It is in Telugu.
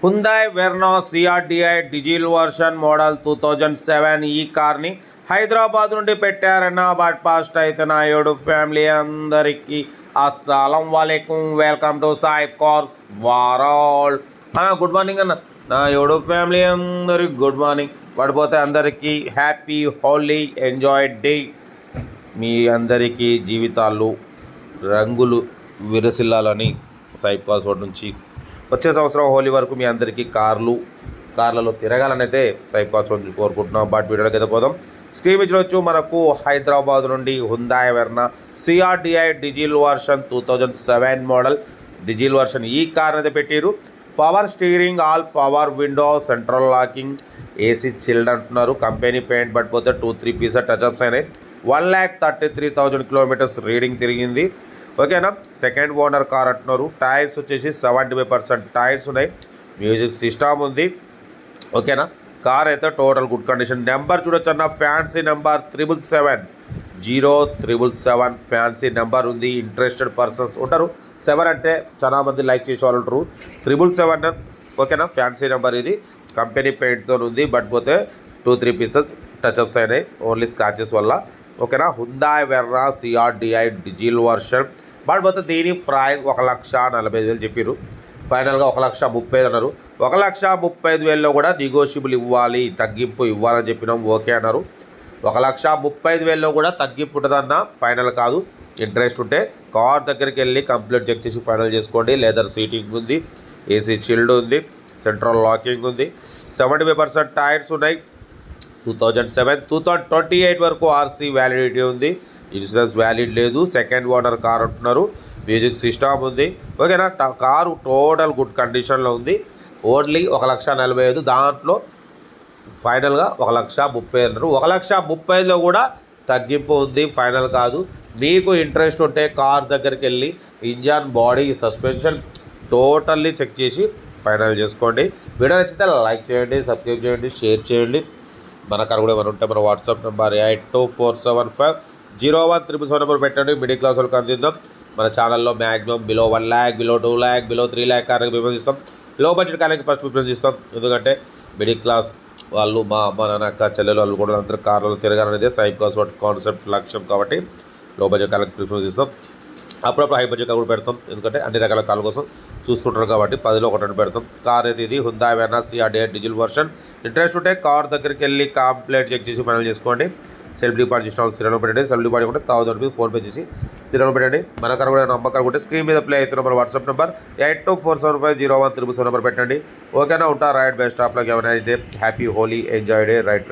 హుందాయ్ Verna CRDI diesel version model 2007 ఈ కార్ని హైదరాబాద్ నుండి పెట్టారన్న బట్ పాస్ట్ అయితే నాయుడు ఫ్యామిలీ అందరికీ అస్సలం వాలేకుం. వెల్కమ్ టు సాయిబ్ కార్స్ వరల్డ్. గుడ్ మార్నింగ్ అన్న. నాయుడు ఫ్యామిలీ అందరికి గుడ్ మార్నింగ్. పడిపోతే అందరికీ హ్యాపీ హోలీ, ఎంజాయ్ డే. మీ అందరికీ జీవితాలు రంగులు విరసిల్లాలని సాయిబ్ కార్స్ వాటి నుంచి వచ్చే సంవత్సరం హోలీ వరకు మీ అందరికీ కార్లలో తిరగాలని అయితే సాయిబ్ కార్స్ నుంచి కోరుకుంటున్నాం. బట్ వీడియోకి అయితే పోదాం. స్క్రీన్ మీద చూడొచ్చు, మనకు హైదరాబాద్ నుండి హుందాయ్ Verna CRDI diesel version 2007 model diesel version ఈ కార్ అయితే పెట్టారు. Power steering, all power window, central locking, AC chilled అంటున్నారు. కంపెనీ పెయింట్ పడిపోతే 2-3 పీసెస్ టచ్అప్స్ అయినాయి. 1,33,000 కిలోమీటర్స్ రీడింగ్ తిరిగింది. ఓకేనా. సెకండ్ ఓనర్ కార్ అంటున్నారు. టైర్స్ వచ్చేసి 75% టైర్స్ ఉన్నాయి. మ్యూజిక్ సిస్టమ్ ఉంది. ఓకేనా. కార్ అయితే టోటల్ గుడ్ కండిషన్. నెంబర్ చూడొచ్చు అన్న, ఫ్యాన్సీ నెంబర్ 777 ఫ్యాన్సీ నెంబర్ ఉంది. ఇంట్రెస్టెడ్ పర్సన్స్ ఉంటారు. 7 అంటే చాలా మంది లైక్ చేసే వాళ్ళు ఉంటారు. 777 ఓకేనా. ఫ్యాన్సీ నెంబర్ ఇది. కంపెనీ పెయింట్తో ఉంది. బట్ పోతే 2-3 పీసెస్ టచ్అప్స్ అయినాయి ఓన్లీ స్క్రాచెస్ వల్ల. ఓకేనా. హుందాయ్ Verna CRDI diesel version. But పోతే దీని ప్రైస్ 1,45,000 చెప్పారు. ఫైనల్గా 1,30,000 అన్నారు. 1,35,000లో కూడా నెగోషియబుల్ ఇవ్వాలి, తగ్గింపు ఇవ్వాలని చెప్పినాం. ఓకే అన్నారు. 1,35,000లో కూడా తగ్గింపు ఉంటుందన్న, ఫైనల్ కాదు. ఇంట్రెస్ట్ ఉంటే కార్ దగ్గరికి వెళ్ళి కంప్లీట్ చెక్ చేసి ఫైనల్ చేసుకోండి. లెదర్ సీటింగ్ ఉంది, ఏసీ చిల్డ్ ఉంది, సెంట్రల్ లాకింగ్ ఉంది, 75% టైర్స్ ఉన్నాయి. 2028 వరకు ఆర్సీ వ్యాలిడిటీ ఉంది. ఇన్సూరెన్స్ వ్యాలిడ్ లేదు. సెకండ్ ఓనర్ కార్ అంటున్నారు. మ్యూజిక్ సిస్టమ్ ఉంది. ఓకేనా. కారు టోటల్ గుడ్ కండిషన్లో ఉంది. ఓన్లీ 1,45,000. దాంట్లో ఫైనల్గా 1,30,000 అన్నారు. 1,30,000లో కూడా తగ్గింపు ఉంది, ఫైనల్ కాదు. మీకు ఇంట్రెస్ట్ ఉంటే కార్ దగ్గరికి వెళ్ళి engine, body, suspension totally check చేసి ఫైనల్ చేసుకోండి. వీడియో నచ్చితే లైక్ చేయండి, సబ్స్క్రైబ్ చేయండి, షేర్ చేయండి. మన కార్ కూడా ఏమైనా ఉంటే మన వాట్సాప్ నెంబర్ 8247501377 నెంబర్ పెట్టండి. మిడిల్ క్లాస్ వాళ్ళకి అందిద్దాం. మన ఛానల్లో maximum below 1 lakh, below 2 lakh, below 3 lakh కార్కి ప్రిఫరెన్స్ ఇస్తాం. లో బడ్జెట్ కార్లకి ఫస్ట్ ప్రిఫరెన్స్ ఇస్తాం. ఎందుకంటే మిడిల్ క్లాస్ వాళ్ళు, మా అమ్మ నాన్న అక్క చెల్లెలు వాళ్ళు కూడా అందరూ కార్లలో తిరగాలనేదే సాయిబ్ కార్స్ వాటి కాన్సెప్ట్, లక్ష్యం. కాబట్టి లో బడ్జెట్ కార్లకి ప్రిఫరెన్స్ ఇస్తాం. అప్పుడప్పుడు హై బడ్జెట్ కార్ కూడా పెడతాం. ఎందుకంటే అన్ని రకాల కార్ల కోసం చూస్తుంటారు కాబట్టి 10లో 1 పెడతాం. కార్ అయితే ఇది హుందాయ్ Verna CRDI diesel version. Interest ఉంటే కార్ దగ్గరికి వెళ్ళి కంప్లీట్ చెక్ చేసి ఫైనల్ చేసుకోండి. సెల్ఫ్ డిపాజిట్ చేసిన వాళ్ళు సిరీలో పెట్టండి. సెల్ఫ్ డిపాజిట్ ఉంటే 1,000 రూపీస్ ఫోన్పే చేసి సిరీలో పెట్టండి. మన కార్ కూడా నమ్మకాలు ఉంటే స్క్రీన్ మీద ప్లే అవుతున్న మన వాట్సాప్ నెంబర్ 8247501377 నెంబర్ పెట్టండి. ఓకేనా. ఉంటా రైట్ బెస్ట్ స్టాప్లోకి ఏమైనా అయితే happy Holi, enjoy day right.